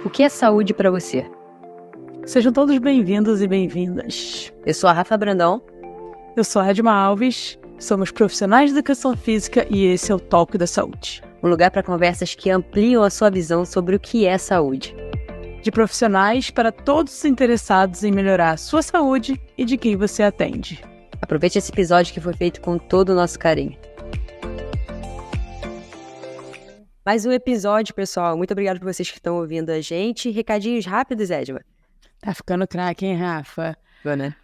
O que é saúde para você? Sejam todos bem-vindos e bem-vindas. Eu sou a Rafa Brandão. Eu sou a Edma Alves, somos profissionais de educação física e esse é o Talk da Saúde. Um lugar para conversas que ampliam a sua visão sobre o que é saúde. De profissionais para todos os interessados em melhorar a sua saúde e de quem você atende. Aproveite esse episódio que foi feito com todo o nosso carinho. Mais um episódio, pessoal. Muito obrigado por vocês que estão ouvindo a gente. Recadinhos rápidos, Edma. Tá ficando craque, hein, Rafa? Boa, né?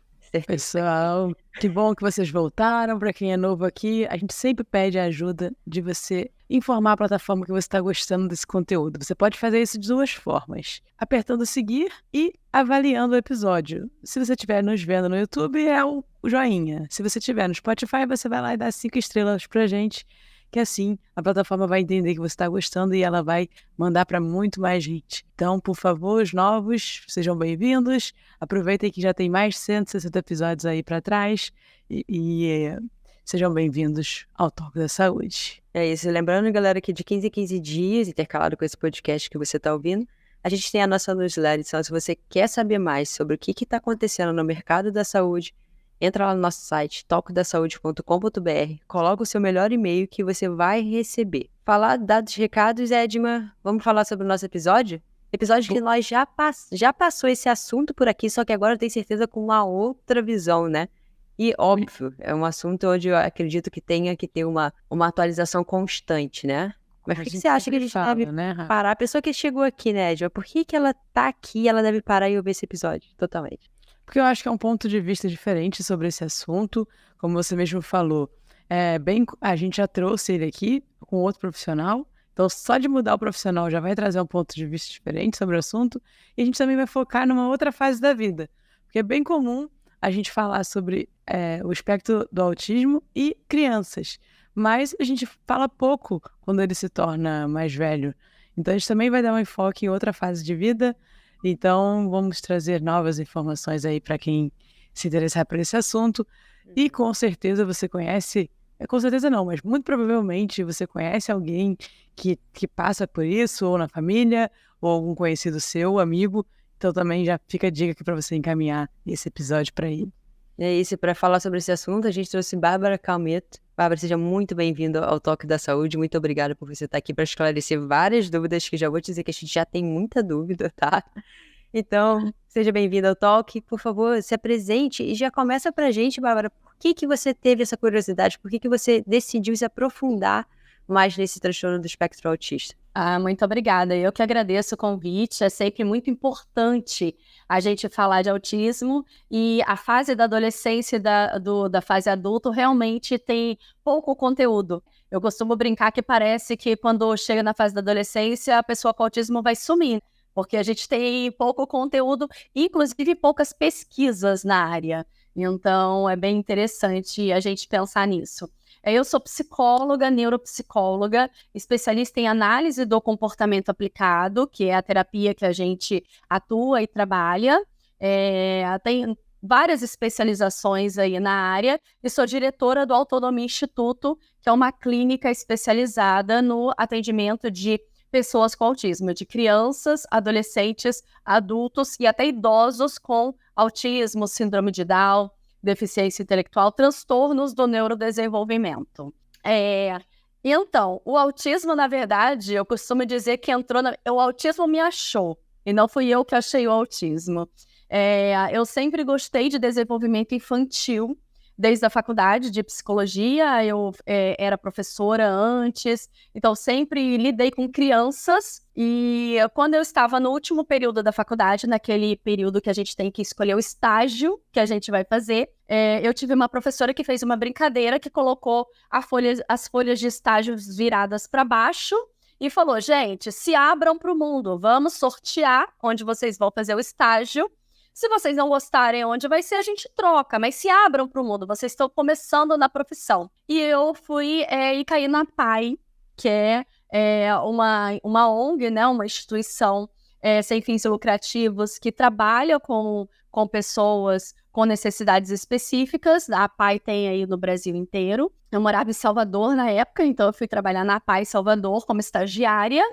Pessoal, que bom que vocês voltaram. Para quem é novo aqui, a gente sempre pede a ajuda de você informar a plataforma que você está gostando desse conteúdo. Você pode fazer isso de duas formas: apertando seguir e avaliando o episódio. Se você estiver nos vendo no YouTube, é o joinha. Se você estiver no Spotify, você vai lá e dá 5 estrelas pra gente, que assim a plataforma vai entender que você está gostando e ela vai mandar para muito mais gente. Então, por favor, os novos, sejam bem-vindos. Aproveitem que já tem mais de 160 episódios aí para trás e sejam bem-vindos ao Talk da Saúde. É isso. Lembrando, galera, que de 15 em 15 dias, intercalado com esse podcast que você está ouvindo, a gente tem a nossa newsletter. Então, se você quer saber mais sobre o que está acontecendo no mercado da saúde, entra lá no nosso site, talkdasaude.com.br, coloca o seu melhor e-mail que você vai receber. Falar dados recados, Edma, vamos falar sobre o nosso episódio? Episódio que nós já passou esse assunto por aqui, só que agora eu tenho certeza com uma outra visão, né? E, óbvio, é um assunto onde eu acredito que tenha que ter uma atualização constante, né? Mas por que você acha que a gente deve parar? A pessoa que chegou aqui, né, Edma, por que ela tá aqui, ela deve parar e ouvir esse episódio? Totalmente. Porque eu acho que é um ponto de vista diferente sobre esse assunto, como você mesmo falou. A gente já trouxe ele aqui com outro profissional, então só de mudar o profissional já vai trazer um ponto de vista diferente sobre o assunto, e a gente também vai focar numa outra fase da vida, porque é bem comum a gente falar sobre o espectro do autismo e crianças, mas a gente fala pouco quando ele se torna mais velho. Então a gente também vai dar um enfoque em outra fase de vida. Então, vamos trazer novas informações aí para quem se interessar por esse assunto. E com certeza você conhece, com certeza não, mas muito provavelmente você conhece alguém que passa por isso, ou na família, ou algum conhecido seu, amigo. Então também já fica a dica aqui para você encaminhar esse episódio para ele. É isso, para falar sobre esse assunto, a gente trouxe Bárbara Calmeto. Bárbara, seja muito bem-vinda ao Talk da Saúde. Muito obrigada por você estar aqui para esclarecer várias dúvidas, que já vou te dizer que a gente já tem muita dúvida, tá? Então, seja bem-vinda ao Talk. Por favor, se apresente e já começa pra gente, Bárbara, por que você teve essa curiosidade? Por que você decidiu se aprofundar mais nesse transtorno do espectro autista? Muito obrigada. Eu que agradeço o convite. É sempre muito importante a gente falar de autismo, e a fase da adolescência e da fase adulta realmente tem pouco conteúdo. Eu costumo brincar que parece que quando chega na fase da adolescência, a pessoa com autismo vai sumir, porque a gente tem pouco conteúdo, inclusive poucas pesquisas na área. Então, é bem interessante a gente pensar nisso. Eu sou psicóloga, neuropsicóloga, especialista em análise do comportamento aplicado, que é a terapia que a gente atua e trabalha. Tem várias especializações aí na área, e sou diretora do Autonomia Instituto, que é uma clínica especializada no atendimento de pessoas com autismo, de crianças, adolescentes, adultos e até idosos com autismo, síndrome de Down, deficiência intelectual, transtornos do neurodesenvolvimento. Então, o autismo, na verdade, eu costumo dizer que o autismo me achou, e não fui eu que achei o autismo. Eu sempre gostei de desenvolvimento infantil, desde a faculdade de psicologia. Eu era professora antes, então sempre lidei com crianças. E quando eu estava no último período da faculdade, naquele período que a gente tem que escolher o estágio que a gente vai fazer, eu tive uma professora que fez uma brincadeira, que colocou as folhas de estágios viradas para baixo e falou: gente, se abram para o mundo, vamos sortear onde vocês vão fazer o estágio. Se vocês não gostarem onde vai ser, a gente troca, mas se abram para o mundo, vocês estão começando na profissão. E eu fui e caí na PAI, que é uma ONG, né, uma instituição sem fins lucrativos, que trabalha com pessoas com necessidades específicas. A PAI tem aí no Brasil inteiro. Eu morava em Salvador na época, então eu fui trabalhar na PAI Salvador como estagiária.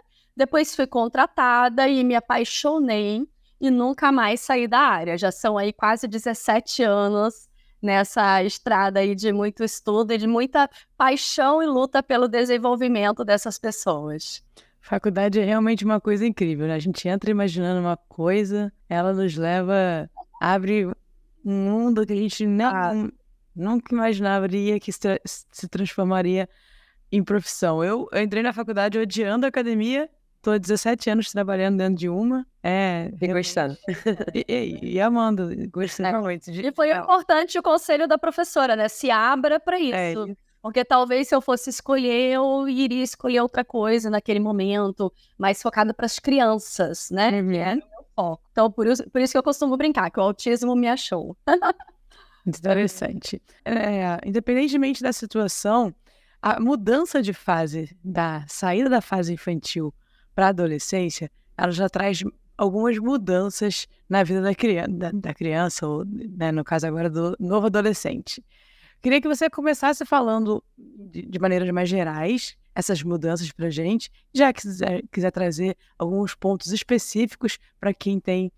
depois fui contratada e me apaixonei e nunca mais saí da área. Já são aí quase 17 anos nessa estrada aí de muito estudo e de muita paixão e luta pelo desenvolvimento dessas pessoas. Faculdade é realmente uma coisa incrível, né? A gente entra imaginando uma coisa, ela nos leva, abre um mundo que a gente nunca imaginaria que se transformaria em profissão. Eu entrei na faculdade odiando a academia, tô há 17 anos trabalhando dentro de uma. E gostando. E amando, gostando muito. E foi importante o conselho da professora, né? Se abra para isso. Porque talvez se eu fosse escolher, eu iria escolher outra coisa naquele momento, mais focada para as crianças, né? Então, por isso que eu costumo brincar, que o autismo me achou. Interessante. Independentemente da situação, a mudança de fase, da saída da fase infantil para a adolescência, ela já traz algumas mudanças na vida da criança, ou, né, no caso agora do novo adolescente. Queria que você começasse falando de maneiras mais gerais essas mudanças para a gente, já que quiser trazer alguns pontos específicos para quem tem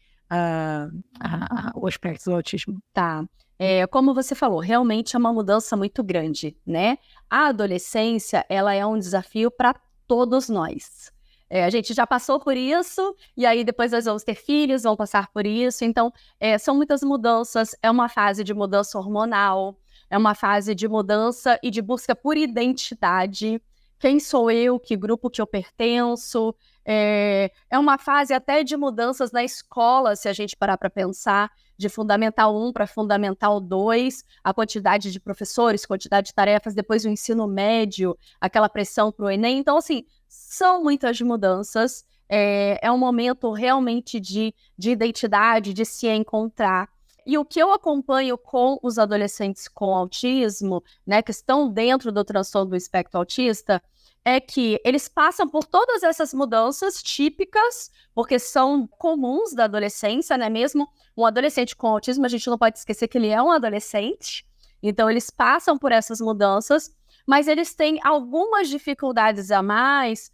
o aspecto do autismo. Tá. Como você falou, realmente é uma mudança muito grande, né? A adolescência, ela é um desafio para todos nós. A gente já passou por isso, e aí depois nós vamos ter filhos, vão passar por isso. Então, são muitas mudanças, é uma fase de mudança hormonal, é uma fase de mudança e de busca por identidade. Quem sou eu? Que grupo que eu pertenço? É uma fase até de mudanças na escola, se a gente parar para pensar, de Fundamental 1 para Fundamental 2, a quantidade de professores, quantidade de tarefas, depois o ensino médio, aquela pressão para o Enem. Então, assim, são muitas mudanças. É um momento realmente de identidade, de se encontrar. E o que eu acompanho com os adolescentes com autismo, né, que estão dentro do transtorno do espectro autista, é que eles passam por todas essas mudanças típicas, porque são comuns da adolescência, né? Mesmo um adolescente com autismo, a gente não pode esquecer que ele é um adolescente. Então, eles passam por essas mudanças, mas eles têm algumas dificuldades a mais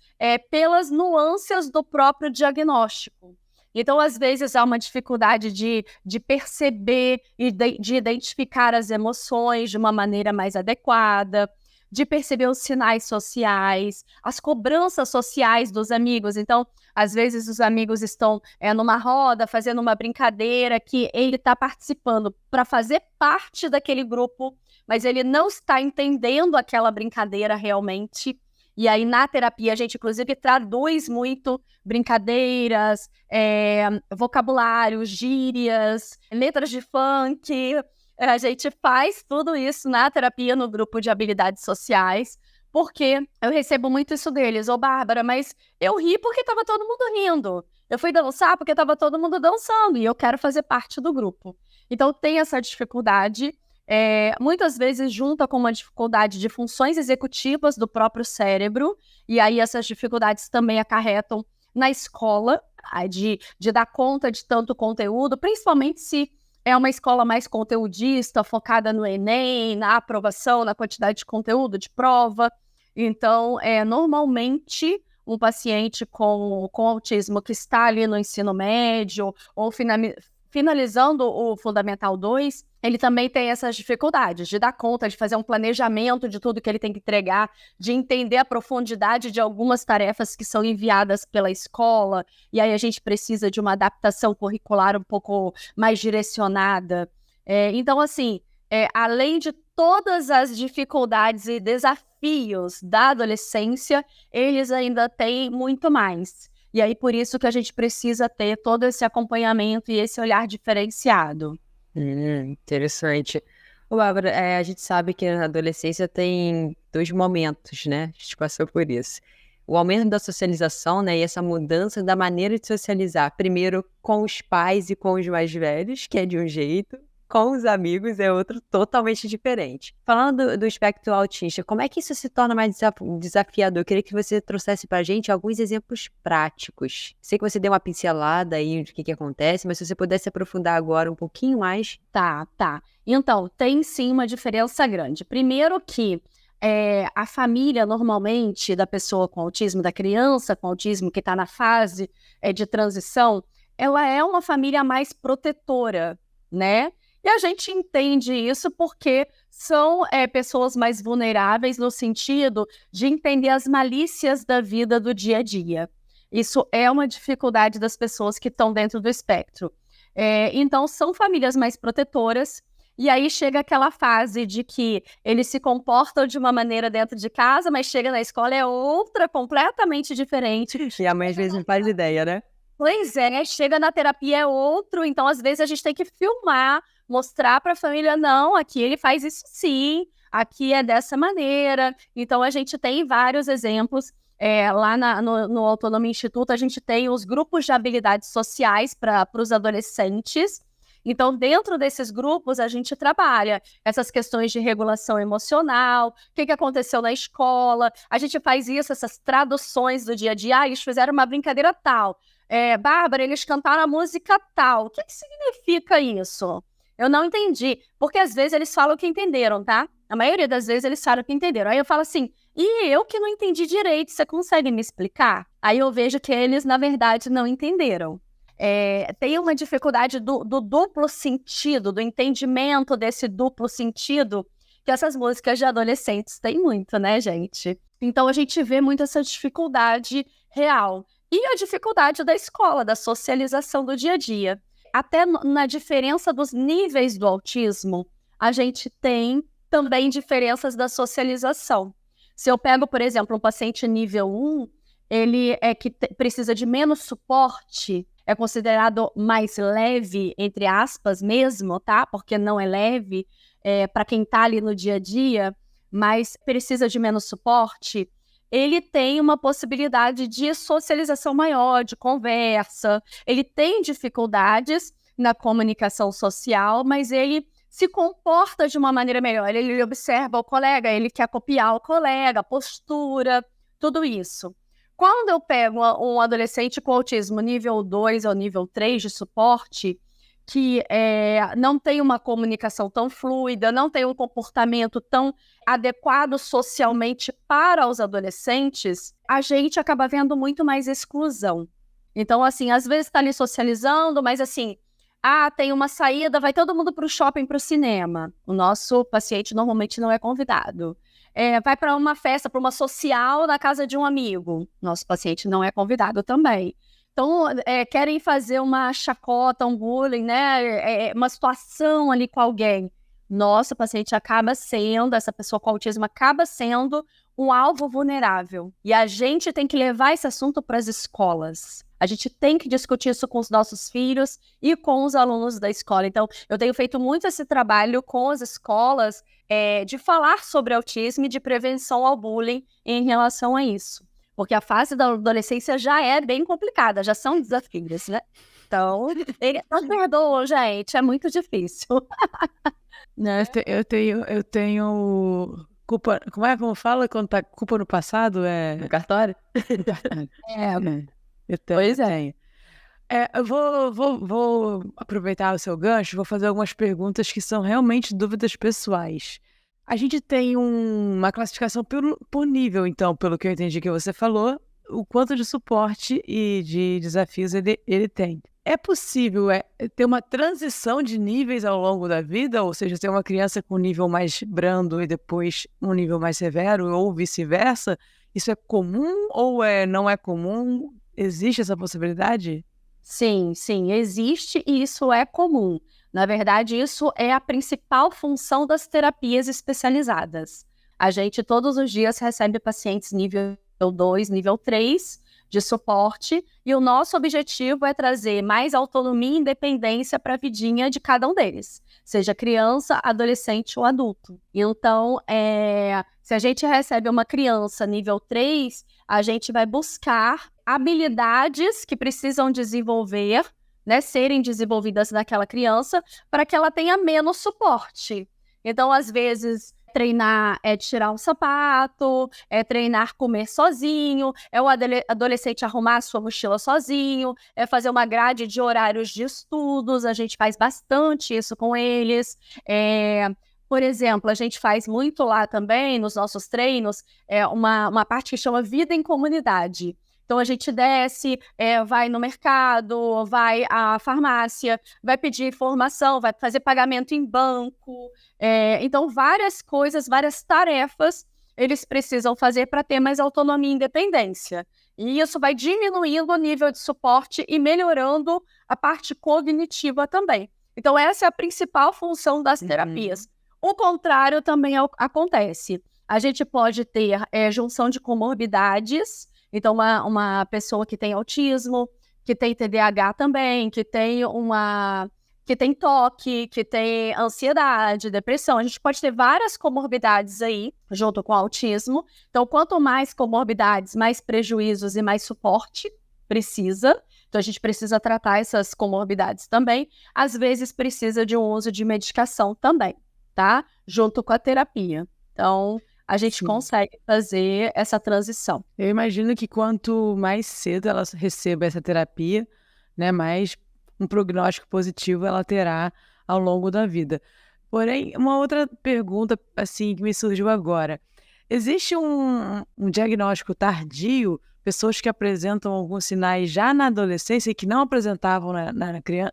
pelas nuances do próprio diagnóstico. Então, às vezes, há uma dificuldade de perceber e de identificar as emoções de uma maneira mais adequada, de perceber os sinais sociais, as cobranças sociais dos amigos. Então, às vezes, os amigos estão numa roda, fazendo uma brincadeira que ele está participando para fazer parte daquele grupo, mas ele não está entendendo aquela brincadeira realmente. E aí, na terapia, a gente, inclusive, traduz muito brincadeiras, vocabulários, gírias, letras de funk. A gente faz tudo isso na terapia, no grupo de habilidades sociais, porque eu recebo muito isso deles. Ô, Bárbara, mas eu ri porque estava todo mundo rindo. Eu fui dançar porque estava todo mundo dançando e eu quero fazer parte do grupo. Então, tem essa dificuldade. Muitas vezes junta com uma dificuldade de funções executivas do próprio cérebro, e aí essas dificuldades também acarretam na escola, de dar conta de tanto conteúdo, principalmente se é uma escola mais conteudista, focada no Enem, na aprovação, na quantidade de conteúdo, de prova. Então, normalmente, um paciente com autismo que está ali no ensino médio ou finalizando o Fundamental 2, ele também tem essas dificuldades de dar conta, de fazer um planejamento de tudo que ele tem que entregar, de entender a profundidade de algumas tarefas que são enviadas pela escola, e aí a gente precisa de uma adaptação curricular um pouco mais direcionada. Então, assim, além de todas as dificuldades e desafios da adolescência, eles ainda têm muito mais. E aí, por isso que a gente precisa ter todo esse acompanhamento e esse olhar diferenciado. Interessante. Ô, Bárbara, a gente sabe que na adolescência tem 2 momentos, né? A gente passou por isso. O aumento da socialização, né? E essa mudança da maneira de socializar. Primeiro com os pais e com os mais velhos, que é de um jeito. Com os amigos é outro totalmente diferente. Falando do espectro autista, como é que isso se torna mais desafiador? Eu queria que você trouxesse pra gente alguns exemplos práticos. Sei que você deu uma pincelada aí do que acontece, mas se você pudesse aprofundar agora um pouquinho mais. Tá. Então, tem sim uma diferença grande. Primeiro que a família, normalmente, da pessoa com autismo, da criança com autismo que está na fase de transição, ela é uma família mais protetora, né? E a gente entende isso porque são pessoas mais vulneráveis no sentido de entender as malícias da vida do dia a dia. Isso é uma dificuldade das pessoas que estão dentro do espectro. Então, são famílias mais protetoras. E aí chega aquela fase de que eles se comportam de uma maneira dentro de casa, mas chega na escola é outra, completamente diferente. E a mãe às vezes não faz ideia, né? Pois é, chega na terapia é outro, então às vezes a gente tem que filmar, mostrar para a família, não, aqui ele faz isso sim, aqui é dessa maneira. Então a gente tem vários exemplos. Lá no Autonomia Instituto, a gente tem os grupos de habilidades sociais para os adolescentes. Então, dentro desses grupos, a gente trabalha essas questões de regulação emocional, o que aconteceu na escola, a gente faz isso, essas traduções do dia a dia, eles fizeram uma brincadeira tal, Bárbara, eles cantaram a música tal, o que significa isso? Eu não entendi, porque às vezes eles falam que entenderam, tá? A maioria das vezes eles falam que entenderam. Aí eu falo assim, e eu que não entendi direito, você consegue me explicar? Aí eu vejo que eles, na verdade, não entenderam. Tem uma dificuldade do duplo sentido, do entendimento desse duplo sentido, que essas músicas de adolescentes têm muito, né, gente? Então a gente vê muito essa dificuldade real. E a dificuldade da escola, da socialização do dia a dia. Até na diferença dos níveis do autismo, a gente tem também diferenças da socialização. Se eu pego, por exemplo, um paciente nível 1, ele que precisa de menos suporte, é considerado mais leve, entre aspas mesmo, tá? Porque não é leve para quem está ali no dia a dia, mas precisa de menos suporte, ele tem uma possibilidade de socialização maior, de conversa, ele tem dificuldades na comunicação social, mas ele se comporta de uma maneira melhor, ele observa o colega, ele quer copiar o colega, postura, tudo isso. Quando eu pego um adolescente com autismo nível 2 ou nível 3 de suporte, que não tem uma comunicação tão fluida, não tem um comportamento tão adequado socialmente para os adolescentes, a gente acaba vendo muito mais exclusão. Então, assim, às vezes está ali socializando, mas assim, tem uma saída, vai todo mundo para o shopping, para o cinema. O nosso paciente normalmente não é convidado. Vai para uma festa, para uma social na casa de um amigo. Nosso paciente não é convidado também. Então, querem fazer uma chacota, um bullying, né? Uma situação ali com alguém. Nosso paciente acaba sendo, essa pessoa com autismo acaba sendo um alvo vulnerável. E a gente tem que levar esse assunto para as escolas. A gente tem que discutir isso com os nossos filhos e com os alunos da escola. Então, eu tenho feito muito esse trabalho com as escolas de falar sobre autismo e de prevenção ao bullying em relação a isso. Porque a fase da adolescência já é bem complicada, já são desafios, né? Então, ele não perdoa, gente, é muito difícil. Não, eu tenho culpa, como fala quando tá culpa no passado? No cartório? Pois é. Eu vou aproveitar o seu gancho, vou fazer algumas perguntas que são realmente dúvidas pessoais. A gente tem uma classificação por nível, então, pelo que eu entendi que você falou, o quanto de suporte e de desafios ele tem. É possível ter uma transição de níveis ao longo da vida? Ou seja, ter uma criança com um nível mais brando e depois um nível mais severo, ou vice-versa? Isso é comum ou não é comum? Existe essa possibilidade? Sim, existe e isso é comum. Na verdade, isso é a principal função das terapias especializadas. A gente todos os dias recebe pacientes nível 2, nível 3 de suporte e o nosso objetivo é trazer mais autonomia e independência para a vidinha de cada um deles, seja criança, adolescente ou adulto. Então, se a gente recebe uma criança nível 3, a gente vai buscar habilidades que precisam desenvolver, né, serem desenvolvidas naquela criança para que ela tenha menos suporte. Então, às vezes, treinar tirar um sapato, treinar comer sozinho, o adolescente arrumar a sua mochila sozinho, fazer uma grade de horários de estudos, a gente faz bastante isso com eles, Por exemplo, a gente faz muito lá também, nos nossos treinos, uma parte que chama vida em comunidade. Então, a gente desce, vai no mercado, vai à farmácia, vai pedir informação, vai fazer pagamento em banco. Então, várias coisas, várias tarefas eles precisam fazer para ter mais autonomia e independência. E isso vai diminuindo o nível de suporte e melhorando a parte cognitiva também. Então, essa é a principal função das terapias. O contrário também acontece. A gente pode ter junção de comorbidades. Então, uma pessoa que tem autismo, que tem TDAH também, que tem toque, que tem ansiedade, depressão. A gente pode ter várias comorbidades aí, junto com o autismo. Então, quanto mais comorbidades, mais prejuízos e mais suporte precisa. Então, a gente precisa tratar essas comorbidades também. Às vezes, precisa de um uso de medicação também, tá? Junto com a terapia. Então, a gente consegue fazer essa transição. Eu imagino que quanto mais cedo ela receba essa terapia, né, mais um prognóstico positivo ela terá ao longo da vida. Porém, uma outra pergunta assim que me surgiu agora. Existe um diagnóstico tardio, pessoas que apresentam alguns sinais já na adolescência e que não apresentavam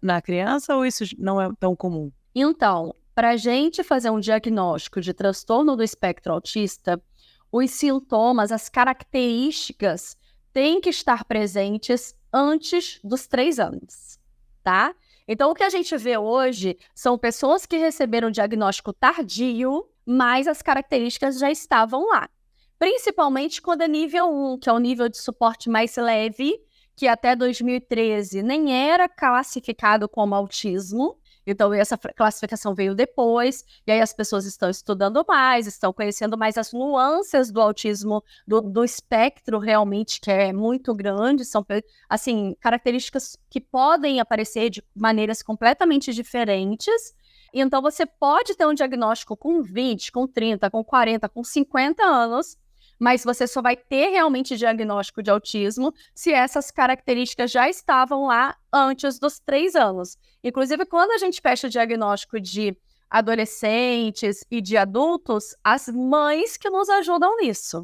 na criança, ou isso não é tão comum? Então, para a gente fazer um diagnóstico de transtorno do espectro autista, os sintomas, as características têm que estar presentes antes dos 3 anos, tá? Então, o que a gente vê hoje são pessoas que receberam diagnóstico tardio, mas as características já estavam lá. Principalmente quando é nível 1, que é o nível de suporte mais leve, que até 2013 nem era classificado como autismo. Então, essa classificação veio depois, e aí as pessoas estão estudando mais, estão conhecendo mais as nuances do autismo, do espectro realmente, que é muito grande, são, assim, características que podem aparecer de maneiras completamente diferentes. Então, você pode ter um diagnóstico com 20, com 30, com 40, com 50 anos, mas você só vai ter realmente diagnóstico de autismo se essas características já estavam lá antes dos 3 anos. Inclusive, quando a gente fecha o diagnóstico de adolescentes e de adultos, as mães que nos ajudam nisso.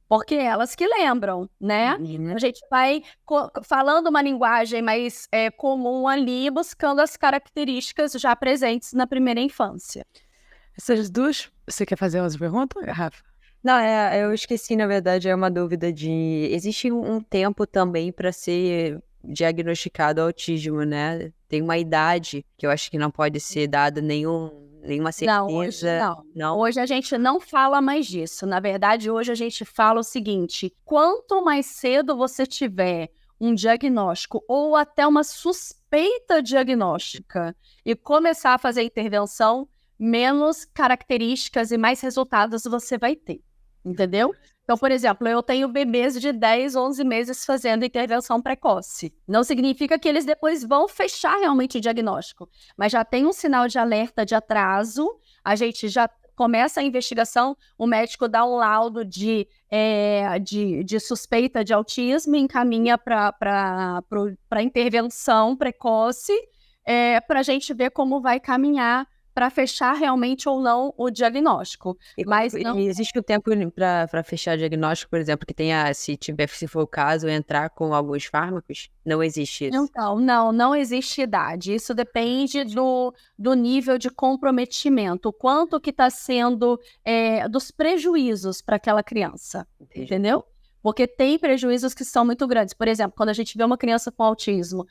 Porque elas que lembram, né? A gente vai falando uma linguagem mais comum ali, buscando as características já presentes na primeira infância. Essas duas... Você quer fazer umas perguntas, Rafa? Não, eu esqueci, na verdade, é uma dúvida de... Existe um tempo também para ser diagnosticado autismo, né? Tem uma idade que eu acho que não pode ser dada nenhuma certeza. Não. Hoje a gente não fala mais disso. Na verdade, hoje a gente fala o seguinte: quanto mais cedo você tiver um diagnóstico ou até uma suspeita diagnóstica e começar a fazer intervenção, menos características e mais resultados você vai ter. Entendeu? Então, por exemplo, eu tenho bebês de 10, 11 meses fazendo intervenção precoce. Não significa que eles depois vão fechar realmente o diagnóstico, mas já tem um sinal de alerta de atraso, a gente já começa a investigação, o médico dá um laudo de suspeita de autismo e encaminha para intervenção precoce, para a gente ver como vai caminhar para fechar realmente ou não o diagnóstico. Mas não... Existe um tempo para fechar o diagnóstico, por exemplo, que tenha, se for o caso, entrar com alguns fármacos? Não existe isso? Então, não existe idade. Isso depende do nível de comprometimento, o quanto que está sendo dos prejuízos para aquela criança, entendeu? Porque tem prejuízos que são muito grandes. Por exemplo, quando a gente vê uma criança com autismo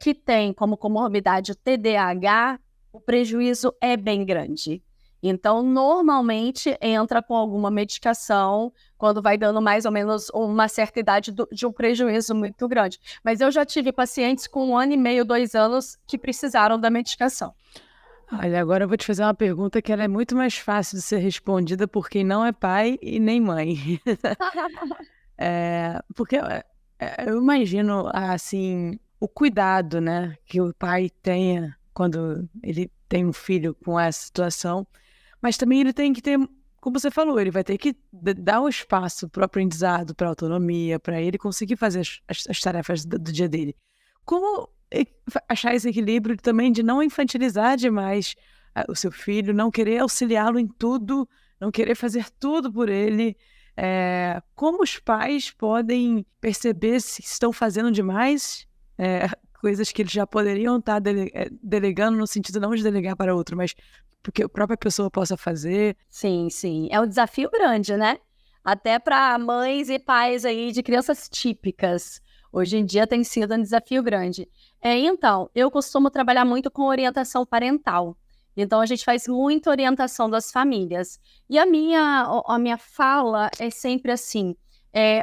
que tem como comorbidade o TDAH, o prejuízo é bem grande. Então, normalmente, entra com alguma medicação quando vai dando mais ou menos uma certa idade de um prejuízo muito grande. Mas eu já tive pacientes com 1 ano e meio, 2 anos, que precisaram da medicação. Olha, agora eu vou te fazer uma pergunta que ela é muito mais fácil de ser respondida por quem não é pai e nem mãe. Porque eu imagino, assim, o cuidado, né, que o pai tenha quando ele tem um filho com essa situação, mas também ele tem que ter, como você falou, ele vai ter que dar um espaço para o aprendizado, para a autonomia, para ele conseguir fazer as tarefas do dia dele. Como achar esse equilíbrio também de não infantilizar demais o seu filho, não querer auxiliá-lo em tudo, não querer fazer tudo por ele. Como os pais podem perceber se estão fazendo demais, coisas que eles já poderiam estar delegando, no sentido não de delegar para outro, mas porque a própria pessoa possa fazer. Sim, sim. É um desafio grande, né? Até para mães e pais aí de crianças típicas. Hoje em dia tem sido um desafio grande. Então, eu costumo trabalhar muito com orientação parental. Então, a gente faz muita orientação das famílias. E a minha fala é sempre assim,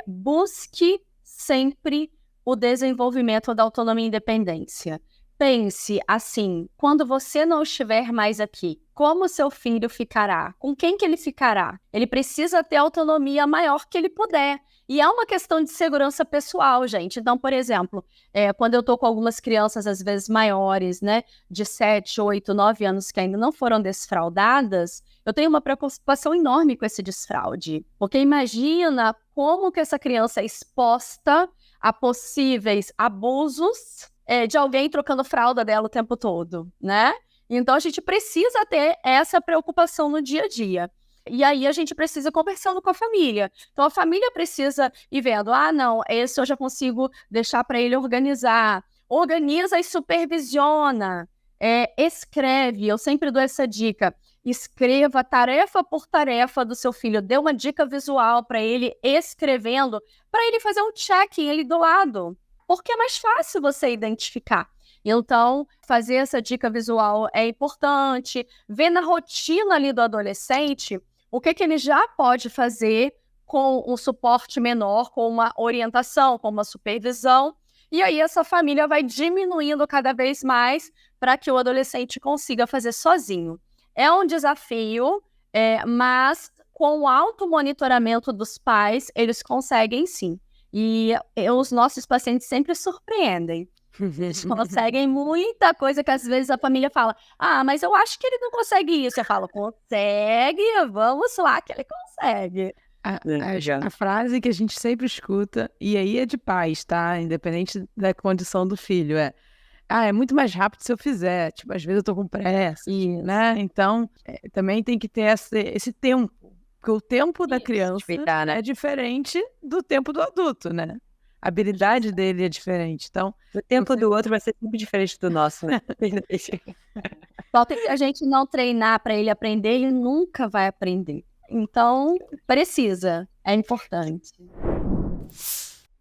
busque sempre o desenvolvimento da autonomia e independência. Pense assim, quando você não estiver mais aqui, como seu filho ficará? Com quem que ele ficará? Ele precisa ter autonomia maior que ele puder. E é uma questão de segurança pessoal, gente. Então, por exemplo, quando eu estou com algumas crianças, às vezes maiores, né, de 7, 8, 9 anos, que ainda não foram desfraldadas, eu tenho uma preocupação enorme com esse desfraude. Porque imagina como que essa criança é exposta a possíveis abusos de alguém trocando fralda dela o tempo todo, né? Então, a gente precisa ter essa preocupação no dia a dia. E aí, a gente precisa ir conversando com a família. Então, a família precisa ir vendo, não, esse eu já consigo deixar para ele organizar. Organiza e supervisiona. Escreve, eu sempre dou essa dica. Escreva tarefa por tarefa do seu filho. Dê uma dica visual para ele, escrevendo, para ele fazer um check ali do lado. Porque é mais fácil você identificar. Então, fazer essa dica visual é importante. Ver na rotina ali do adolescente o que ele já pode fazer com um suporte menor, com uma orientação, com uma supervisão. E aí essa família vai diminuindo cada vez mais para que o adolescente consiga fazer sozinho. É um desafio, mas com o automonitoramento dos pais, eles conseguem sim. E os nossos pacientes sempre surpreendem. Eles conseguem muita coisa que às vezes a família fala, mas eu acho que ele não consegue isso. Eu falo, consegue, vamos lá que ele consegue. A frase que a gente sempre escuta, e aí é de pais, tá? Independente da condição do filho, é muito mais rápido se eu fizer. Tipo, às vezes eu tô com pressa, né? Então, também tem que ter esse tempo. Porque o tempo da criança é diferente do tempo do adulto, né? A habilidade dele é diferente. Então, o tempo do outro vai ser sempre diferente do nosso, né? Falta que a gente não treinar para ele aprender, ele nunca vai aprender. Então, precisa, é importante.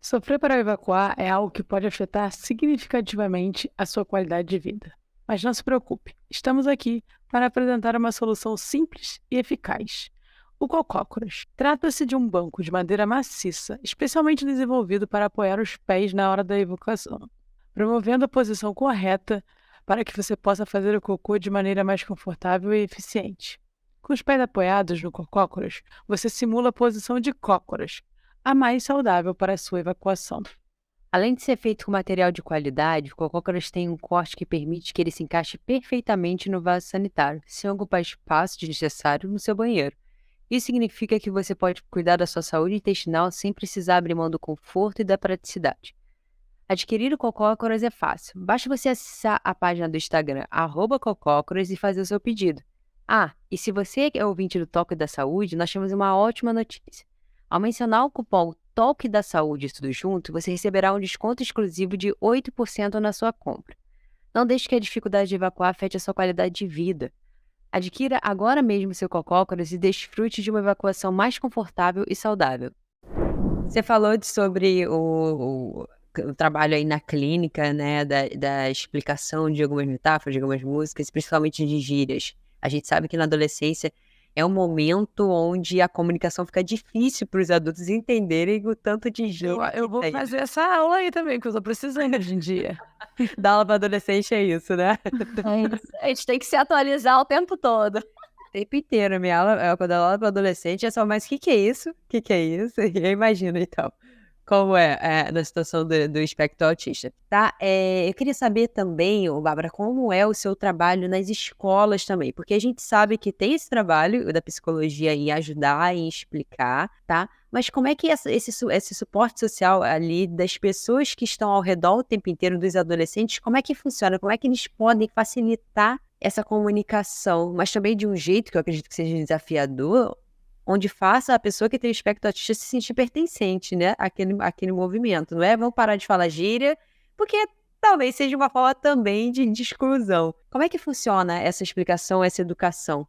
Sofrer para evacuar é algo que pode afetar significativamente a sua qualidade de vida. Mas não se preocupe, estamos aqui para apresentar uma solução simples e eficaz. O Cocócoras trata-se de um banco de madeira maciça, especialmente desenvolvido para apoiar os pés na hora da evacuação, promovendo a posição correta para que você possa fazer o cocô de maneira mais confortável e eficiente. Com os pés apoiados no Cocócoras, você simula a posição de cócoras, a mais saudável para a sua evacuação. Além de ser feito com material de qualidade, o Cocócoras tem um corte que permite que ele se encaixe perfeitamente no vaso sanitário, sem ocupar espaço desnecessário no seu banheiro. Isso significa que você pode cuidar da sua saúde intestinal sem precisar abrir mão do conforto e da praticidade. Adquirir o Cocócoras é fácil. Basta você acessar a página do Instagram, @Cocócoras, e fazer o seu pedido. E se você é ouvinte do Toque da Saúde, nós temos uma ótima notícia. Ao mencionar o cupom Toque da Saúde tudo junto, você receberá um desconto exclusivo de 8% na sua compra. Não deixe que a dificuldade de evacuar afete a sua qualidade de vida. Adquira agora mesmo seu Cocócoras e desfrute de uma evacuação mais confortável e saudável. Você falou sobre o trabalho aí na clínica, né, da explicação de algumas metáforas, de algumas músicas, principalmente de gírias. A gente sabe que na adolescência é um momento onde a comunicação fica difícil para os adultos entenderem o tanto de gíria. Eu vou fazer essa aula aí também, que eu tô precisando hoje em dia. Dar aula para adolescente é isso, né? A gente tem que se atualizar o tempo todo. O tempo inteiro. Minha aula, quando eu dou aula para adolescente, é só, mas o que é isso? O que é isso? Eu imagino, então, como na situação do espectro autista. Tá? Eu queria saber também, Bárbara, como é o seu trabalho nas escolas também, porque a gente sabe que tem esse trabalho da psicologia em ajudar, em explicar, tá? Mas como é que esse suporte social ali das pessoas que estão ao redor o tempo inteiro, dos adolescentes, como é que funciona? Como é que eles podem facilitar essa comunicação, mas também de um jeito que eu acredito que seja desafiador, onde faça a pessoa que tem o espectro autista se sentir pertencente, né, àquele movimento. Não é vamos parar de falar gíria, porque talvez seja uma forma também de exclusão. Como é que funciona essa explicação, essa educação?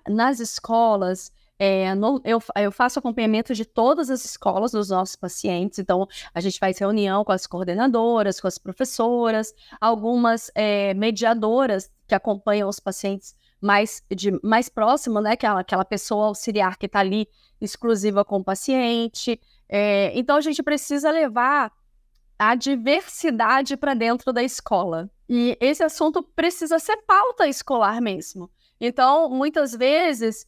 Nas escolas, eu faço acompanhamento de todas as escolas dos nossos pacientes, então a gente faz reunião com as coordenadoras, com as professoras, algumas mediadoras que acompanham os pacientes mais próximo, né, que é aquela pessoa auxiliar que está ali exclusiva com o paciente. Então a gente precisa levar a diversidade para dentro da escola. E esse assunto precisa ser pauta escolar mesmo. Então, muitas vezes,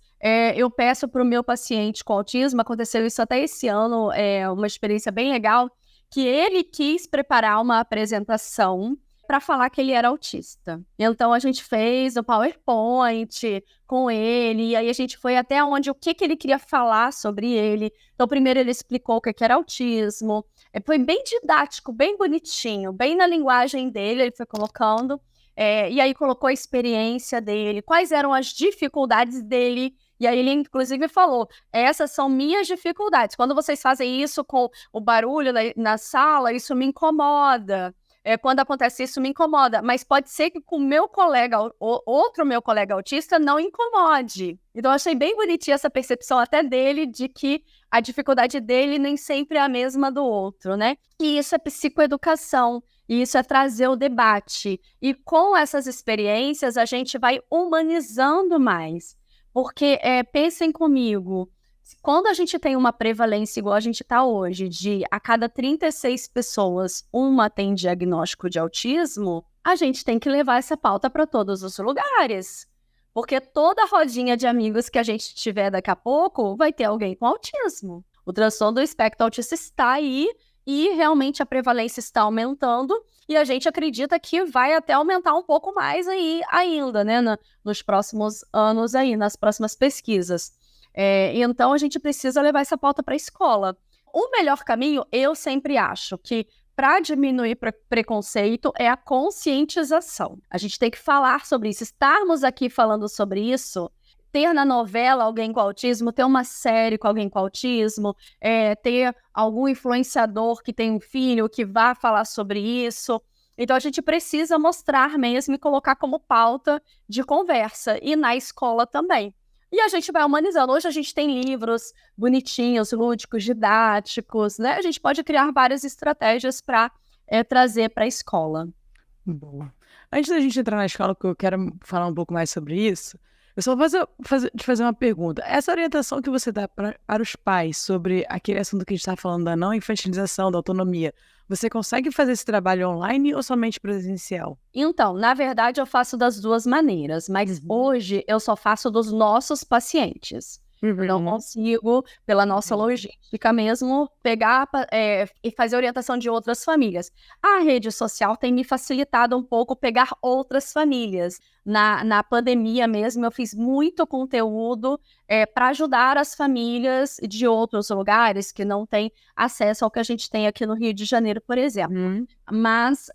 eu peço para o meu paciente com autismo, aconteceu isso até esse ano, uma experiência bem legal, que ele quis preparar uma apresentação para falar que ele era autista. Então, a gente fez o PowerPoint com ele, e aí a gente foi até onde, o que ele queria falar sobre ele. Então, primeiro ele explicou o que era autismo, foi bem didático, bem bonitinho, bem na linguagem dele, ele foi colocando, e aí colocou a experiência dele, quais eram as dificuldades dele, e aí ele inclusive falou, essas são minhas dificuldades, quando vocês fazem isso com o barulho na sala, isso me incomoda. Quando acontece isso, me incomoda. Mas pode ser que com o meu colega, outro meu colega autista, não incomode. Então, eu achei bem bonitinha essa percepção até dele, de que a dificuldade dele nem sempre é a mesma do outro, né? E isso é psicoeducação, e isso é trazer o debate. E com essas experiências, a gente vai humanizando mais. Porque, pensem comigo, quando a gente tem uma prevalência igual a gente está hoje, de a cada 36 pessoas, uma tem diagnóstico de autismo, a gente tem que levar essa pauta para todos os lugares. Porque toda rodinha de amigos que a gente tiver daqui a pouco, vai ter alguém com autismo. O transtorno do espectro autista está aí e realmente a prevalência está aumentando e a gente acredita que vai até aumentar um pouco mais aí ainda, né, nos próximos anos aí, nas próximas pesquisas. Então, a gente precisa levar essa pauta para a escola. O melhor caminho, eu sempre acho que, para diminuir preconceito, é a conscientização. A gente tem que falar sobre isso. Estarmos aqui falando sobre isso, ter na novela alguém com autismo, ter uma série com alguém com autismo, ter algum influenciador que tem um filho que vá falar sobre isso. Então, a gente precisa mostrar mesmo e colocar como pauta de conversa. E na escola também. E a gente vai humanizando. Hoje a gente tem livros bonitinhos, lúdicos, didáticos, né? A gente pode criar várias estratégias para trazer para a escola. Boa. Antes da gente entrar na escola, que eu quero falar um pouco mais sobre isso, eu só vou te fazer uma pergunta. Essa orientação que você dá para os pais sobre aquele assunto que a gente está falando da não infantilização, da autonomia, você consegue fazer esse trabalho online ou somente presencial? Então, na verdade, eu faço das duas maneiras, mas hoje eu só faço dos nossos pacientes. Não consigo, pela nossa logística mesmo, pegar e fazer orientação de outras famílias. A rede social tem me facilitado um pouco pegar outras famílias. Na pandemia mesmo, eu fiz muito conteúdo para ajudar as famílias de outros lugares que não têm acesso ao que a gente tem aqui no Rio de Janeiro, por exemplo. Mas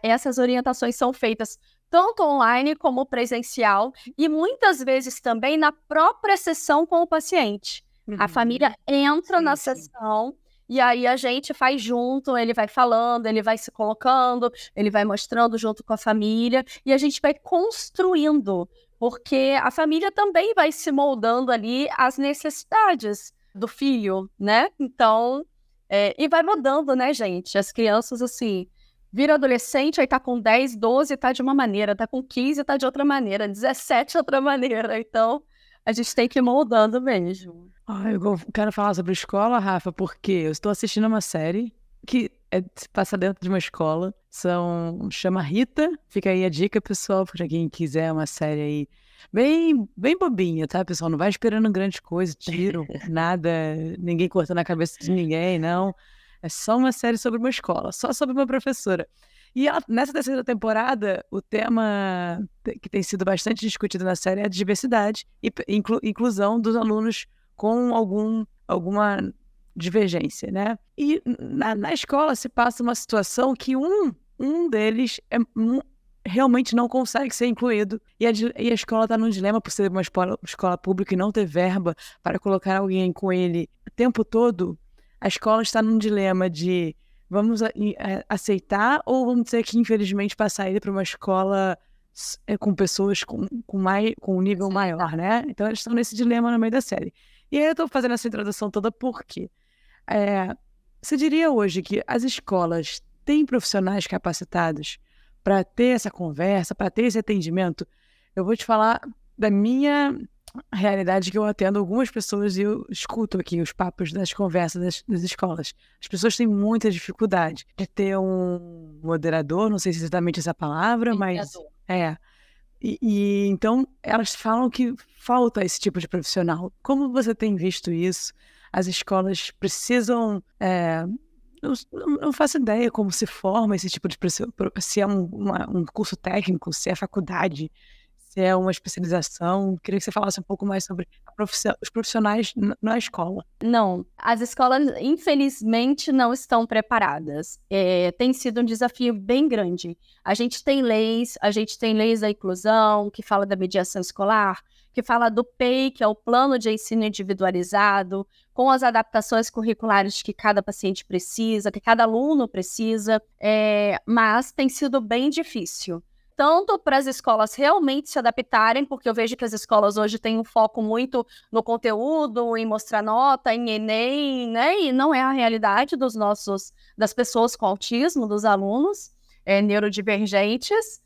essas orientações são feitas tanto online como presencial, e muitas vezes também na própria sessão com o paciente. A família entra na sessão, e aí a gente faz junto, ele vai falando, ele vai se colocando, ele vai mostrando junto com a família, e a gente vai construindo, porque a família também vai se moldando ali às necessidades do filho, né? Então, e vai mudando, né, gente? As crianças, assim, vira adolescente, aí tá com 10, 12, tá de uma maneira, tá com 15, tá de outra maneira, 17, outra maneira. Então, a gente tem que ir moldando mesmo. Eu quero falar sobre escola, Rafa, porque eu estou assistindo uma série que se passa dentro de uma escola, chama Rita, fica aí a dica, pessoal, para quem quiser uma série aí bem, bem bobinha, tá, pessoal? Não vai esperando grande coisa, tiro, nada, ninguém cortando a cabeça de ninguém, não. É só uma série sobre uma escola, só sobre uma professora. E nessa terceira temporada, o tema que tem sido bastante discutido na série é a diversidade e inclusão dos alunos com alguma divergência, né? E na escola se passa uma situação que um deles realmente não consegue ser incluído. E a escola está num dilema por ser uma escola pública e não ter verba para colocar alguém com ele o tempo todo. A escola está num dilema de vamos aceitar ou vamos ter que, infelizmente, passar ele para uma escola com pessoas com um nível maior, né? Então, eles estão nesse dilema no meio da série. E aí eu estou fazendo essa introdução toda porque você diria hoje que as escolas têm profissionais capacitados para ter essa conversa, para ter esse atendimento? Eu vou te falar da minha realidade, que eu atendo algumas pessoas e eu escuto aqui os papos das conversas das escolas. As pessoas têm muita dificuldade de ter um moderador, não sei se exatamente essa palavra, mas então elas falam que falta esse tipo de profissional. Como você tem visto isso? As escolas precisam... não faço ideia como se forma esse tipo de se é um curso técnico, se é faculdade, se é uma especialização. Queria que você falasse um pouco mais sobre os profissionais na escola. Não, as escolas, infelizmente, não estão preparadas. Tem sido um desafio bem grande. A gente tem leis da inclusão, que fala da mediação escolar, que fala do PEI, que é o Plano de Ensino Individualizado, com as adaptações curriculares que cada paciente precisa, que cada aluno precisa, mas tem sido bem difícil. Tanto para as escolas realmente se adaptarem, porque eu vejo que as escolas hoje têm um foco muito no conteúdo, em mostrar nota, em Enem, né? E não é a realidade das pessoas com autismo, dos alunos neurodivergentes.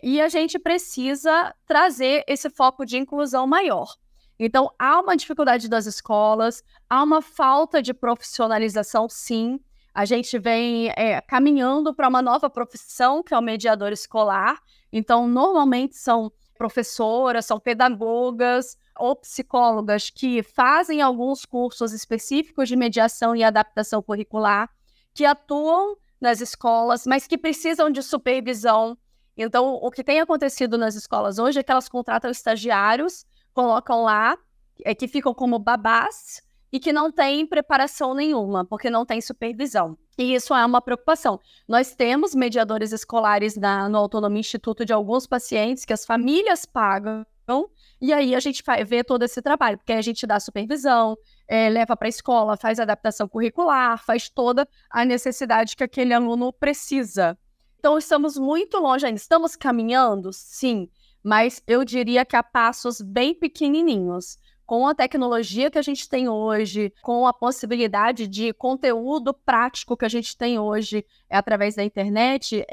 E a gente precisa trazer esse foco de inclusão maior. Então, há uma dificuldade das escolas, há uma falta de profissionalização, sim. A gente vem caminhando para uma nova profissão, que é o mediador escolar. Então, normalmente são professoras, são pedagogas ou psicólogas que fazem alguns cursos específicos de mediação e adaptação curricular, que atuam nas escolas, mas que precisam de supervisão. Então, o que tem acontecido nas escolas hoje é que elas contratam estagiários, colocam lá, que ficam como babás, e que não tem preparação nenhuma, porque não tem supervisão. E isso é uma preocupação. Nós temos mediadores escolares no Autonomia Instituto de alguns pacientes que as famílias pagam, e aí a gente vê todo esse trabalho, porque a gente dá supervisão, leva para a escola, faz adaptação curricular, faz toda a necessidade que aquele aluno precisa. Então, estamos muito longe ainda. Estamos caminhando? Sim, mas eu diria que a passos bem pequenininhos. Com a tecnologia que a gente tem hoje, com a possibilidade de conteúdo prático que a gente tem hoje através da internet,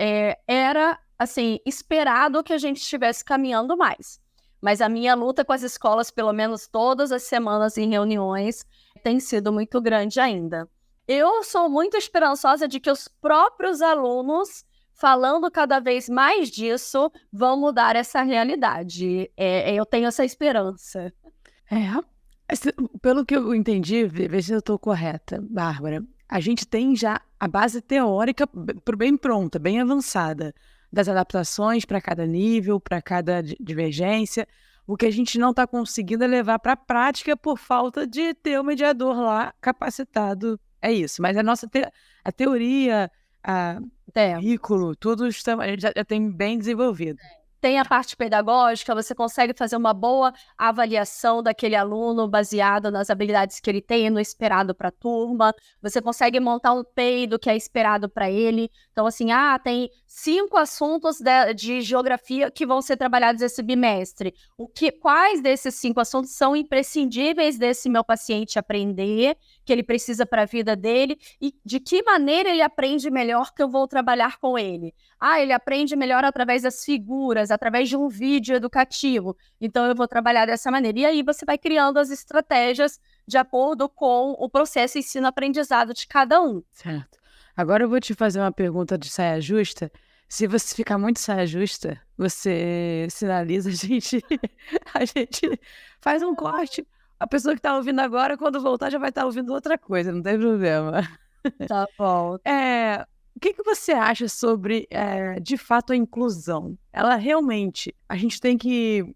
era, assim, esperado que a gente estivesse caminhando mais. Mas a minha luta com as escolas, pelo menos todas as semanas em reuniões, tem sido muito grande ainda. Eu sou muito esperançosa de que os próprios alunos, falando cada vez mais disso, vão mudar essa realidade. Eu tenho essa esperança. Pelo que eu entendi, vê se eu estou correta, Bárbara, a gente tem já a base teórica bem pronta, bem avançada, das adaptações para cada nível, para cada divergência. O que a gente não está conseguindo é levar para a prática por falta de ter o mediador lá capacitado. É isso, mas a teoria, o currículo, tudo a gente já tem bem desenvolvido. Tem a parte pedagógica, você consegue fazer uma boa avaliação daquele aluno baseado nas habilidades que ele tem, no esperado para a turma. Você consegue montar um PEI do que é esperado para ele. Então, assim, tem 5 assuntos de geografia que vão ser trabalhados esse bimestre. Quais desses 5 assuntos são imprescindíveis desse meu paciente aprender, que ele precisa para a vida dele, e de que maneira ele aprende melhor que eu vou trabalhar com ele? Ele aprende melhor através das figuras, através de um vídeo educativo. Então, eu vou trabalhar dessa maneira. E aí, você vai criando as estratégias de acordo com o processo ensino-aprendizado de cada um. Certo. Agora eu vou te fazer uma pergunta de saia justa. Se você ficar muito saia justa, você sinaliza, a gente faz um corte. A pessoa que está ouvindo agora, quando voltar, já vai estar ouvindo outra coisa, não tem problema. Tá bom. O que você acha sobre, de fato, a inclusão? Ela realmente, a gente tem que,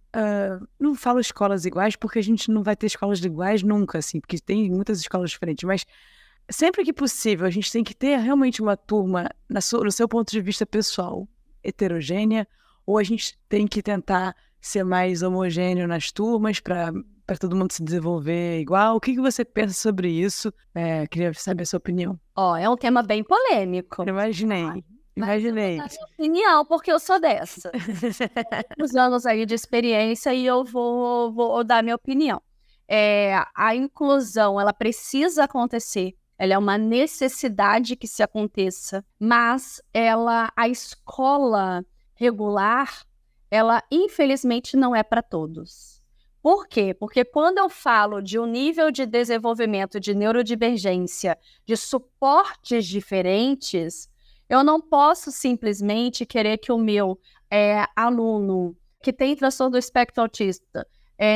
não falo escolas iguais, porque a gente não vai ter escolas iguais nunca, assim, porque tem muitas escolas diferentes, mas sempre que possível, a gente tem que ter realmente uma turma, no seu ponto de vista pessoal, heterogênea, ou a gente tem que tentar ser mais homogêneo nas turmas para todo mundo se desenvolver igual? O que você pensa sobre isso? Queria saber a sua opinião. É um tema bem polêmico. Imaginei. Mas eu vou dar minha opinião, porque eu sou dessa. Uns anos aí de experiência e eu vou dar minha opinião. A inclusão, ela precisa acontecer. Ela é uma necessidade que se aconteça, mas a escola regular, ela infelizmente não é para todos. Por quê? Porque quando eu falo de um nível de desenvolvimento de neurodivergência, de suportes diferentes, eu não posso simplesmente querer que o meu aluno que tem transtorno do espectro autista,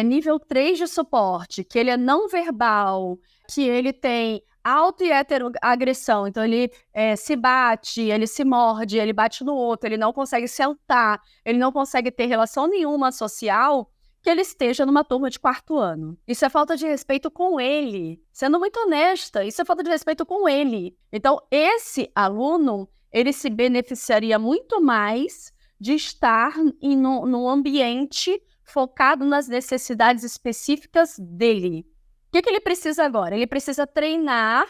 nível 3 de suporte, que ele é não verbal, que ele tem auto e heteroagressão, então ele se bate, ele se morde, ele bate no outro, ele não consegue sentar, ele não consegue ter relação nenhuma social, que ele esteja numa turma de 4º ano. Isso é falta de respeito com ele. Sendo muito honesta, isso é falta de respeito com ele. Então, esse aluno, ele se beneficiaria muito mais de estar num ambiente focado nas necessidades específicas dele. O que ele precisa agora? Ele precisa treinar,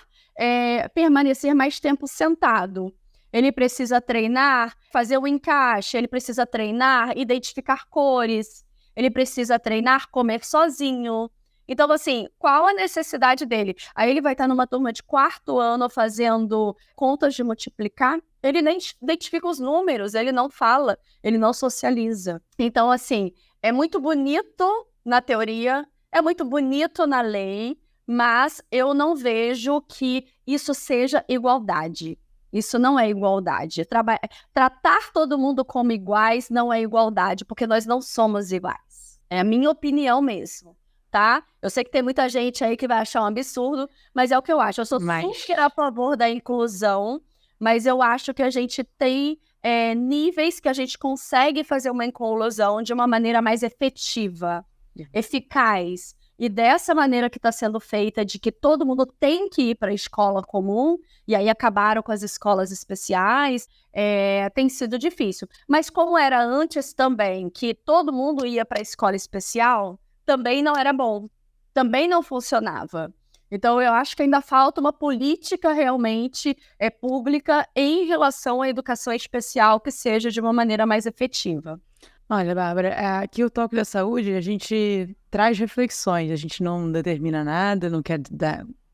permanecer mais tempo sentado. Ele precisa treinar, fazer o encaixe, ele precisa treinar, identificar cores, ele precisa treinar, comer sozinho. Então, assim, qual a necessidade dele? Aí ele vai estar numa turma de 4º ano fazendo contas de multiplicar, ele nem identifica os números, ele não fala, ele não socializa. Então, assim, é muito bonito na teoria, é muito bonito na lei, mas eu não vejo que isso seja igualdade. Isso não é igualdade. Tratar todo mundo como iguais não é igualdade, porque nós não somos iguais. É a minha opinião mesmo, tá? Eu sei que tem muita gente aí que vai achar um absurdo, mas é o que eu acho. Eu sou super a favor da inclusão, mas eu acho que a gente tem níveis que a gente consegue fazer uma inclusão de uma maneira mais efetiva, eficaz. E dessa maneira que está sendo feita, de que todo mundo tem que ir para a escola comum, e aí acabaram com as escolas especiais, tem sido difícil. Mas como era antes também, que todo mundo ia para a escola especial, também não era bom, também não funcionava. Então, eu acho que ainda falta uma política realmente pública em relação à educação especial que seja de uma maneira mais efetiva. Olha, Bárbara, aqui o Toque da Saúde, a gente traz reflexões, a gente não determina nada, não quer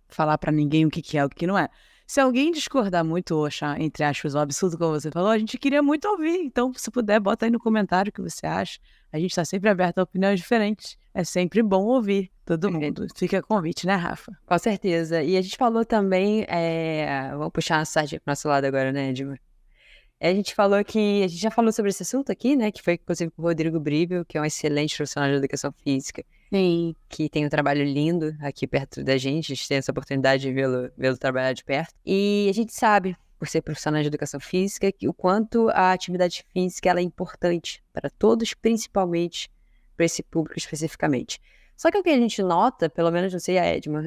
falar para ninguém o que é, o que não é. Se alguém discordar muito ou achar, entre aspas, um absurdo, como você falou, a gente queria muito ouvir. Então, se puder, bota aí no comentário o que você acha. A gente está sempre aberto a opiniões diferentes. É sempre bom ouvir todo mundo. Fica a convite, né, Rafa? Com certeza. E a gente falou também, vamos puxar a sardinha pro nosso lado agora, né, Edmar? A gente já falou sobre esse assunto aqui, né, que foi inclusive com o Rodrigo Bribel, que é um excelente profissional de educação física. Sim. Que tem um trabalho lindo aqui perto da gente, a gente tem essa oportunidade de vê-lo trabalhar de perto. E a gente sabe, por ser profissional de educação física, o quanto a atividade física ela é importante para todos, principalmente para esse público especificamente. Só que o que a gente nota, pelo menos não sei a Edmar,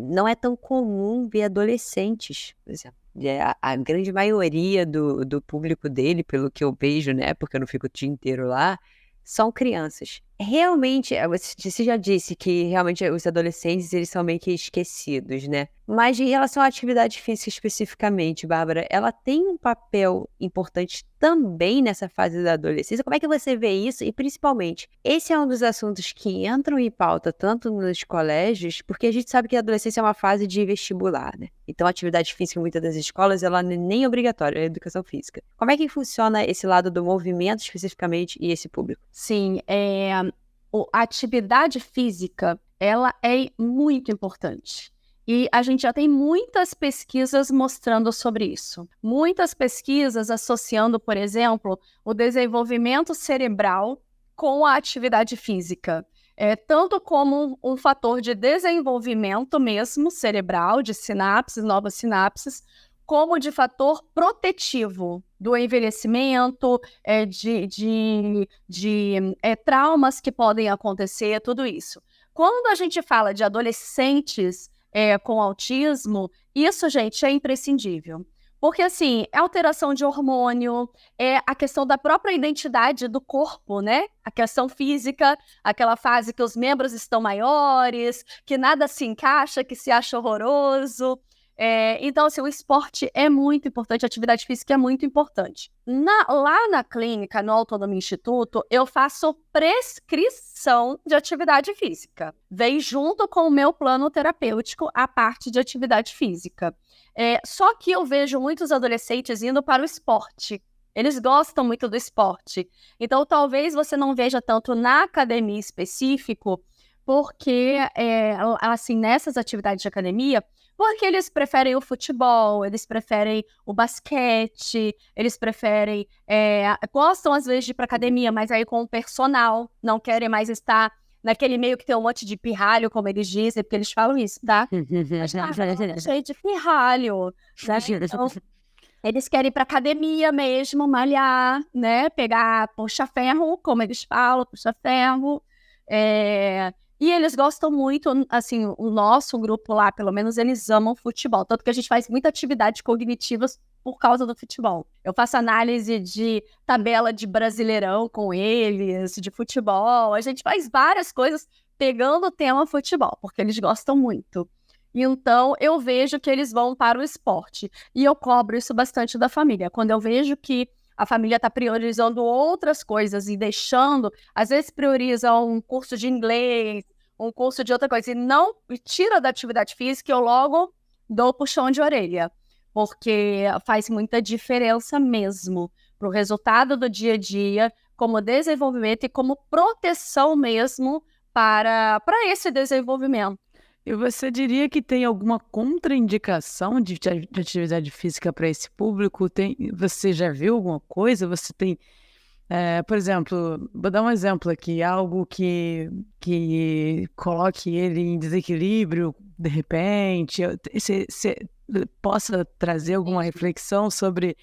não é tão comum ver adolescentes, por exemplo. A grande maioria do público dele, pelo que eu vejo, né, porque eu não fico o dia inteiro lá, são crianças. Realmente, você já disse que realmente os adolescentes, eles são meio que esquecidos, né? Mas em relação à atividade física especificamente, Bárbara, ela tem um papel importante também nessa fase da adolescência. Como é que você vê isso? E principalmente, esse é um dos assuntos que entram em pauta tanto nos colégios, porque a gente sabe que a adolescência é uma fase de vestibular, né? Então, a atividade física em muitas das escolas, ela não é nem obrigatória, é educação física. Como é que funciona esse lado do movimento especificamente e esse público? Sim, a atividade física, ela é muito importante. E a gente já tem muitas pesquisas mostrando sobre isso. Muitas pesquisas associando, por exemplo, o desenvolvimento cerebral com a atividade física. Tanto como um fator de desenvolvimento mesmo cerebral, de sinapses, novas sinapses, como de fator protetivo do envelhecimento, de traumas que podem acontecer, tudo isso. Quando a gente fala de adolescentes com autismo, isso, gente, é imprescindível. Porque, assim, é alteração de hormônio, é a questão da própria identidade do corpo, né? A questão física, aquela fase que os membros estão maiores, que nada se encaixa, que se acha horroroso. Então, assim, o esporte é muito importante, a atividade física é muito importante. Lá na clínica, no Autonomia Instituto, eu faço prescrição de atividade física. Vem junto com o meu plano terapêutico a parte de atividade física. Só que eu vejo muitos adolescentes indo para o esporte. Eles gostam muito do esporte. Então, talvez você não veja tanto na academia específico, porque, assim, nessas atividades de academia, porque eles preferem o futebol, eles preferem o basquete, eles preferem... gostam, às vezes, de ir para academia, mas aí com o personal, não querem mais estar naquele meio que tem um monte de pirralho, como eles dizem, porque eles falam isso, tá? Cheio de pirralho, né? Então, eles querem ir para academia mesmo, malhar, né? Pegar puxa-ferro, como eles falam, puxa-ferro. E eles gostam muito, assim, o nosso grupo lá, pelo menos, eles amam futebol. Tanto que a gente faz muita atividade cognitiva por causa do futebol. Eu faço análise de tabela de Brasileirão com eles, de futebol. A gente faz várias coisas pegando o tema futebol, porque eles gostam muito. Então, eu vejo que eles vão para o esporte. E eu cobro isso bastante da família. Quando eu vejo que a família está priorizando outras coisas e deixando, às vezes prioriza um curso de inglês, um curso de outra coisa, e tira da atividade física, eu logo dou puxão de orelha, porque faz muita diferença mesmo para o resultado do dia a dia, como desenvolvimento e como proteção mesmo para esse desenvolvimento. E você diria que tem alguma contraindicação de atividade física para esse público? Você já viu alguma coisa? Você tem, por exemplo, vou dar um exemplo aqui, algo que coloque ele em desequilíbrio de repente, você possa trazer alguma reflexão sobre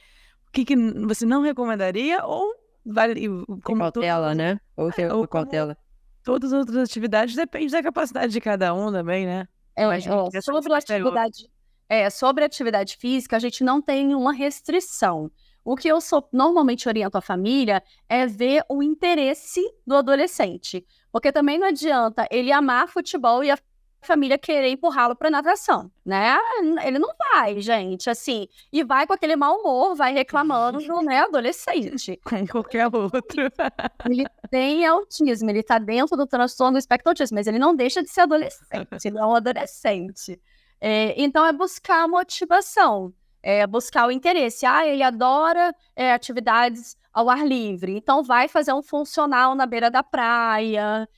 o que você não recomendaria ou vale como cautela, né? Ou cautela. Todas as outras atividades depende da capacidade de cada um também, né? Sobre atividade física, a gente não tem uma restrição. O que eu normalmente oriento a família é ver o interesse do adolescente. Porque também não adianta ele amar futebol e a família querer empurrá-lo para natação, né? Ele não vai, gente, assim. E vai com aquele mau humor, vai reclamando, né, adolescente. Com qualquer outro. Ele tem autismo, ele tá dentro do transtorno do espectro autismo, mas ele não deixa de ser adolescente, ele é um adolescente. Então, é buscar a motivação, buscar o interesse. Ele adora atividades ao ar livre, então vai fazer um funcional na beira da praia,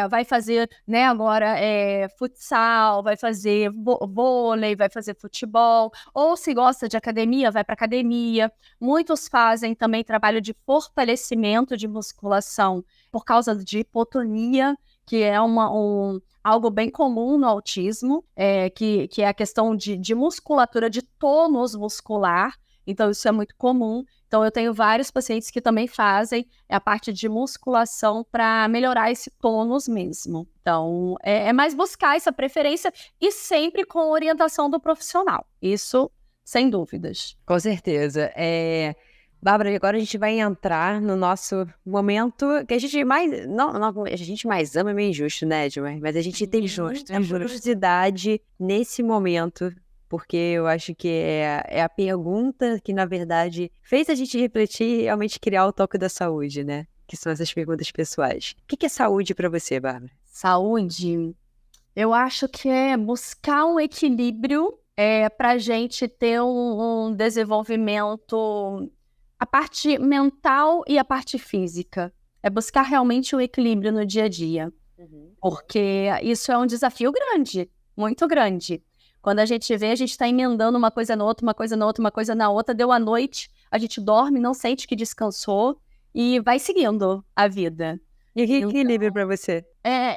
vai fazer, né, agora futsal, vai fazer vôlei, vai fazer futebol, ou se gosta de academia, vai para academia. Muitos fazem também trabalho de fortalecimento de musculação por causa de hipotonia, que é algo bem comum no autismo, que é a questão de musculatura, de tônus muscular. Então, isso é muito comum. Então, eu tenho vários pacientes que também fazem a parte de musculação para melhorar esse tônus mesmo. Então, é mais buscar essa preferência e sempre com orientação do profissional. Isso, sem dúvidas. Com certeza. Bárbara, agora a gente vai entrar no nosso momento que a gente mais... Não, a gente mais ama, é meio injusto, né, Edmar? Mas a gente tem muita curiosidade nesse momento, porque eu acho que é a pergunta que, na verdade, fez a gente refletir e realmente criar o toque da saúde, né? Que são essas perguntas pessoais. O que é saúde para você, Bárbara? Saúde, eu acho que é buscar um equilíbrio para a gente ter um desenvolvimento, a parte mental e a parte física. É buscar realmente o equilíbrio no dia a dia. Porque isso é um desafio grande, muito grande. Quando a gente vê, a gente está emendando uma coisa na outra, uma coisa na outra, uma coisa na outra, deu a noite, a gente dorme, não sente que descansou e vai seguindo a vida. E que equilíbrio para você?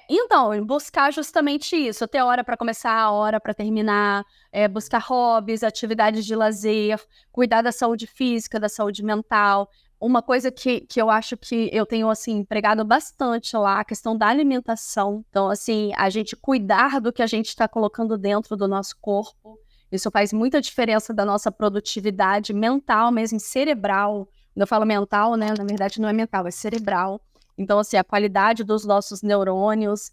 Então, buscar justamente isso, ter hora para começar, hora para terminar, buscar hobbies, atividades de lazer, cuidar da saúde física, da saúde mental. Uma coisa que eu acho que eu tenho, assim, empregado bastante lá, a questão da alimentação. Então, assim, a gente cuidar do que a gente está colocando dentro do nosso corpo. Isso faz muita diferença da nossa produtividade mental, mesmo cerebral. Quando eu falo mental, né, na verdade não é mental, é cerebral. Então, assim, a qualidade dos nossos neurônios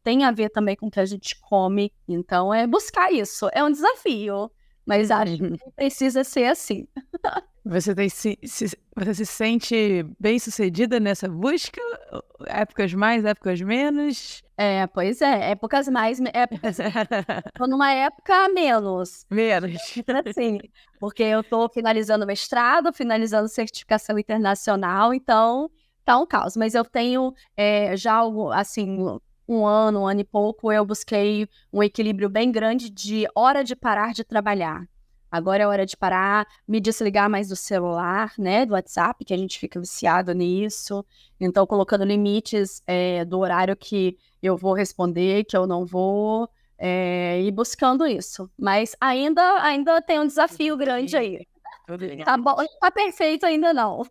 tem a ver também com o que a gente come. Então, é buscar isso. É um desafio, mas acho que precisa ser assim. Você se sente bem-sucedida nessa busca? Épocas mais, épocas menos? Pois é. Épocas mais... Tô numa época menos. Menos. Assim, porque eu tô finalizando mestrado, finalizando certificação internacional, então tá um caos. Mas eu tenho já, assim, um ano e pouco, eu busquei um equilíbrio bem grande de hora de parar de trabalhar. Agora é hora de parar, me desligar mais do celular, né, do WhatsApp, que a gente fica viciado nisso. Então, colocando limites do horário que eu vou responder, que eu não vou, e buscando isso. Mas ainda tem um desafio grande aí. Tá bom, não tá perfeito ainda não.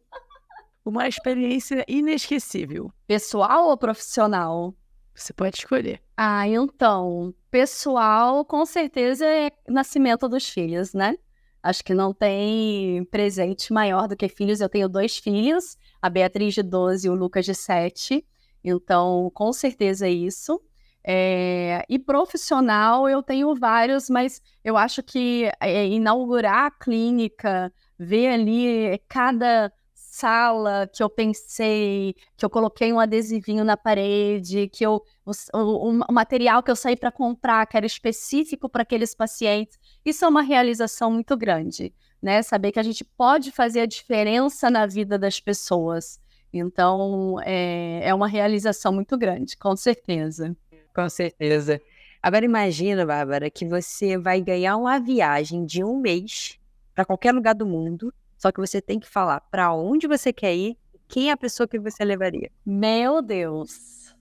Uma experiência inesquecível. Pessoal ou profissional? Você pode escolher. Então, pessoal, com certeza é nascimento dos filhos, né? Acho que não tem presente maior do que filhos. Eu tenho 2 filhos, a Beatriz de 12 e o Lucas de 7. Então, com certeza é isso. E profissional, eu tenho vários, mas eu acho que inaugurar a clínica, ver ali cada sala que eu pensei, que eu coloquei um adesivinho na parede, que o material que eu saí para comprar, que era específico para aqueles pacientes, isso é uma realização muito grande, né? Saber que a gente pode fazer a diferença na vida das pessoas. Então, é uma realização muito grande, com certeza. Com certeza. Agora imagina, Bárbara, que você vai ganhar uma viagem de 1 mês para qualquer lugar do mundo, só que você tem que falar para onde você quer ir, quem é a pessoa que você levaria. Meu Deus!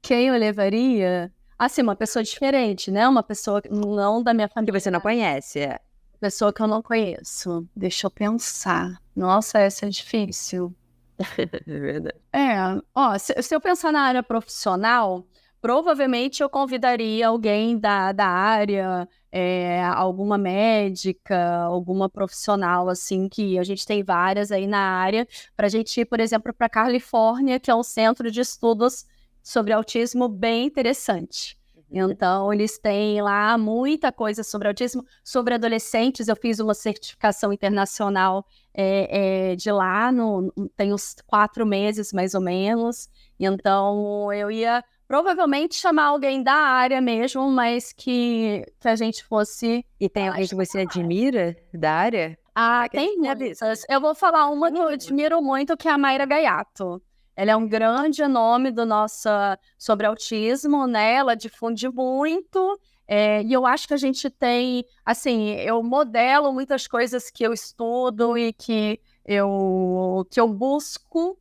Quem eu levaria? Assim, uma pessoa diferente, né? Uma pessoa não da minha família. Que você não conhece, Pessoa que eu não conheço. Deixa eu pensar. Nossa, essa é difícil. É verdade. Se eu pensar na área profissional, provavelmente eu convidaria alguém da área, alguma médica, alguma profissional, assim, que a gente tem várias aí na área, para a gente ir, por exemplo, para a Califórnia, que é um centro de estudos sobre autismo bem interessante. Então, eles têm lá muita coisa sobre autismo, sobre adolescentes. Eu fiz uma certificação internacional de lá, tem uns 4 meses, mais ou menos. Então, eu ia provavelmente chamar alguém da área mesmo, mas que a gente fosse... E tem alguém que você admira da área? Tem muitas. Eu vou falar uma que eu admiro muito, que é a Mayra Gaiato. Ela é um grande nome sobre autismo, né? Ela difunde muito, e eu acho que a gente tem, assim, eu modelo muitas coisas que eu estudo e que eu busco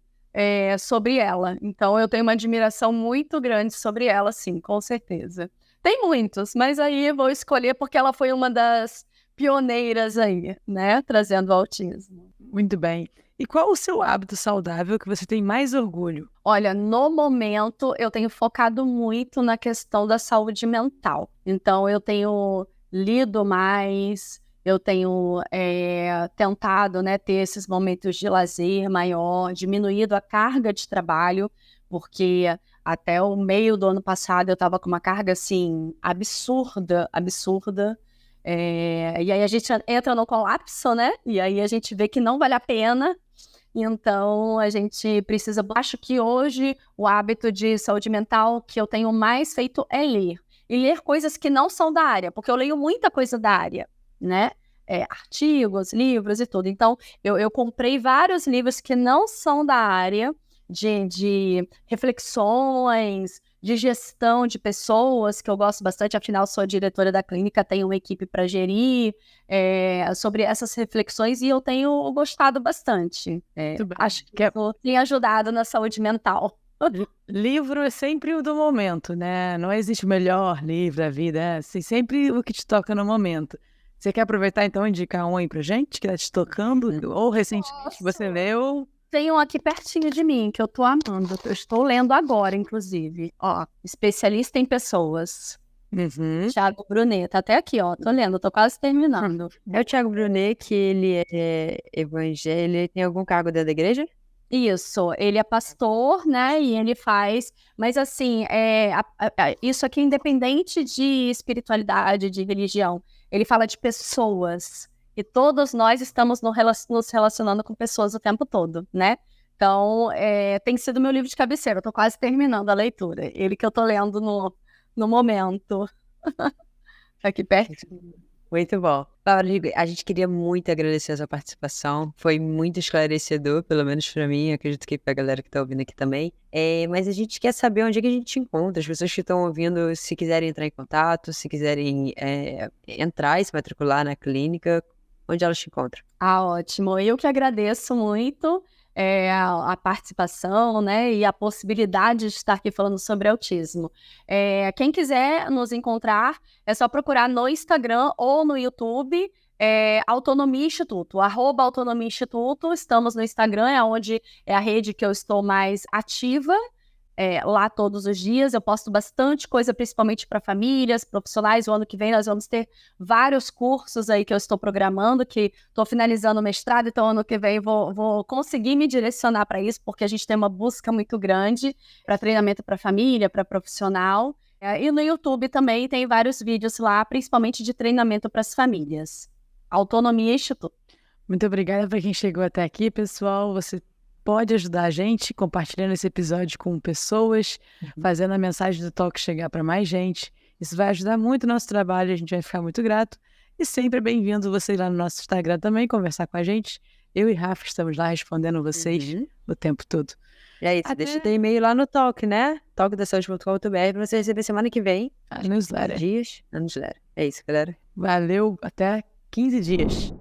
sobre ela. Então, eu tenho uma admiração muito grande sobre ela, sim, com certeza. Tem muitos, mas aí eu vou escolher porque ela foi uma das pioneiras aí, né? Trazendo o autismo. Muito bem. E qual o seu hábito saudável que você tem mais orgulho? Olha, no momento eu tenho focado muito na questão da saúde mental. Então eu tenho lido mais, eu tenho tentado, né, ter esses momentos de lazer maior, diminuído a carga de trabalho, porque até o meio do ano passado eu estava com uma carga assim absurda. E aí a gente entra no colapso, né? E aí a gente vê que não vale a pena. Então, a gente precisa... Acho que hoje o hábito de saúde mental que eu tenho mais feito é ler. E ler coisas que não são da área, porque eu leio muita coisa da área, né? Artigos, livros e tudo. Então, eu comprei vários livros que não são da área, de reflexões, de gestão de pessoas, que eu gosto bastante, afinal sou diretora da clínica, tenho uma equipe para gerir, sobre essas reflexões, e eu tenho gostado bastante. Acho que tem ajudado na saúde mental. Livro é sempre o do momento, né? Não existe o melhor livro da vida, assim, sempre o que te toca no momento. Você quer aproveitar, então, e indicar um aí pra gente, que tá te tocando, ou recentemente você leu? Tem um aqui pertinho de mim, que eu tô amando. Eu estou lendo agora, inclusive. Especialista em pessoas. Uhum. Thiago Brunet, tá até aqui, ó, tô lendo, tô quase terminando. É o Thiago Brunet, que ele é evangélico, ele tem algum cargo dentro da igreja? Isso, ele é pastor, né, e ele faz, mas assim, isso aqui é independente de espiritualidade, de religião, ele fala de pessoas, e todos nós estamos nos relacionando com pessoas o tempo todo, né, então tem sido meu livro de cabeceira, eu tô quase terminando a leitura, ele que eu tô lendo no momento, tá aqui perto. Muito bom. Paula, a gente queria muito agradecer a sua participação. Foi muito esclarecedor, pelo menos para mim. Acredito que para a galera que está ouvindo aqui também. Mas a gente quer saber onde é que a gente te encontra. As pessoas que estão ouvindo, se quiserem entrar em contato, se quiserem entrar e se matricular na clínica, onde elas te encontram? Ótimo. Eu que agradeço muito a participação, né, e a possibilidade de estar aqui falando sobre autismo. Quem quiser nos encontrar, é só procurar no Instagram ou no YouTube, Autonomia Instituto, @Autonomia Instituto. Estamos no Instagram, onde é a rede que eu estou mais ativa. Lá todos os dias, eu posto bastante coisa, principalmente para famílias, profissionais. O ano que vem nós vamos ter vários cursos aí que eu estou programando, que estou finalizando o mestrado, então ano que vem vou conseguir me direcionar para isso, porque a gente tem uma busca muito grande para treinamento para família, para profissional. E no YouTube também tem vários vídeos lá, principalmente de treinamento para as famílias. Autonomia Instituto. Muito obrigada para quem chegou até aqui, pessoal. Você pode ajudar a gente compartilhando esse episódio com pessoas, fazendo a mensagem do Talk chegar para mais gente. Isso vai ajudar muito o nosso trabalho, a gente vai ficar muito grato. E sempre bem-vindo você lá no nosso Instagram também, conversar com a gente. Eu e Rafa estamos lá respondendo vocês o tempo todo. E aí, deixa teu e-mail lá no Talk, né? talkdasaúde.com.br para você receber semana que vem. A newsletter. Dias, a newsletter. É isso, galera. Valeu, até 15 dias.